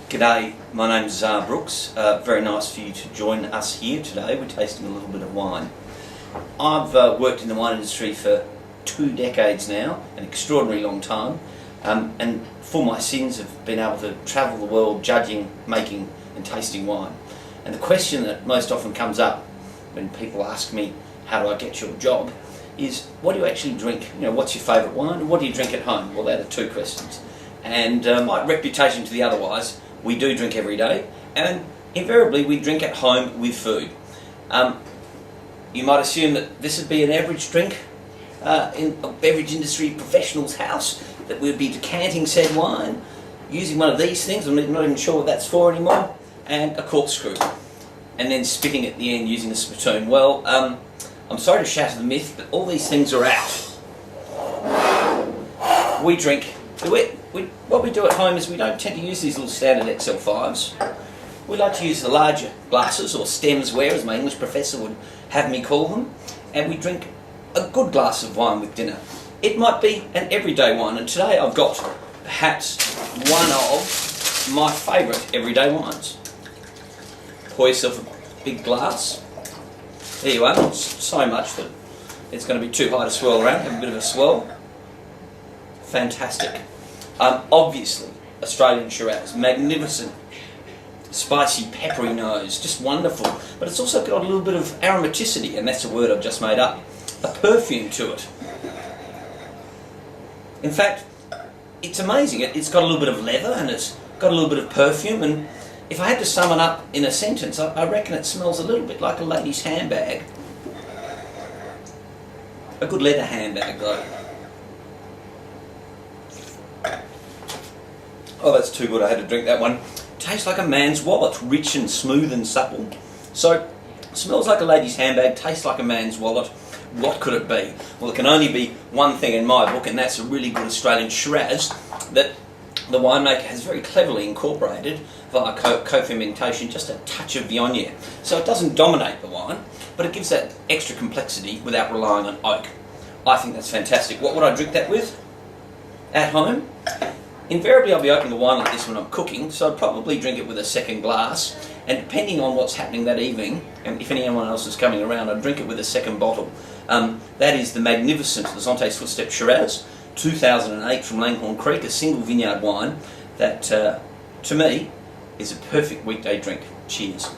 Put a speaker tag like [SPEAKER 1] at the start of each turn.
[SPEAKER 1] G'day, my name's Zar Brooks. Very nice for you to join us here today. We're tasting a little bit of wine. I've worked in the wine industry for 2 decades now, an extraordinary long time, and for my sins have been able to travel the world judging, making and tasting wine. And the question that most often comes up when people ask me, how do I get your job, is what do you actually drink? You know, what's your favourite wine and what do you drink at home? Well, they're the 2 questions. And my reputation to the otherwise, we do drink every day, and invariably we drink at home with food. You might assume that this would be an average drink in a beverage industry professional's house, that we'd be decanting said wine, using one of these things, I'm not even sure what that's for anymore, and a corkscrew, and then spitting at the end using a spittoon. Well, I'm sorry to shatter the myth, but all these things are out. We drink. What we do at home is we don't tend to use these little standard XL5s. We like to use the larger glasses, or stems ware, as my English professor would have me call them, and we drink a good glass of wine with dinner. It might be an everyday wine, and today I've got perhaps one of my favourite everyday wines. Pour yourself a big glass. There you are, not so much that it's going to be too high to swirl around, have a bit of a swirl. Fantastic. Obviously, Australian Shiraz, magnificent, spicy, peppery nose, just wonderful. But it's also got a little bit of aromaticity, and that's a word I've just made up, a perfume to it. In fact, it's amazing. It's got a little bit of leather and it's got a little bit of perfume, and if I had to sum it up in a sentence, I reckon it smells a little bit like a lady's handbag. A good leather handbag, though. Oh, that's too good, I had to drink that one. Tastes like a man's wallet, rich and smooth and supple. So, smells like a lady's handbag, tastes like a man's wallet. What could it be? Well, it can only be one thing in my book, and that's a really good Australian Shiraz that the winemaker has very cleverly incorporated via co-fermentation, just a touch of Viognier. So it doesn't dominate the wine, but it gives that extra complexity without relying on oak. I think that's fantastic. What would I drink that with? At home? Invariably I'll be opening the wine like this when I'm cooking, so I'd probably drink it with a second glass, and depending on what's happening that evening, and if anyone else is coming around, I'd drink it with a second bottle. That is the magnificent Zontes Footstep Shiraz, 2008 from Langhorne Creek, a single vineyard wine that, to me, is a perfect weekday drink. Cheers.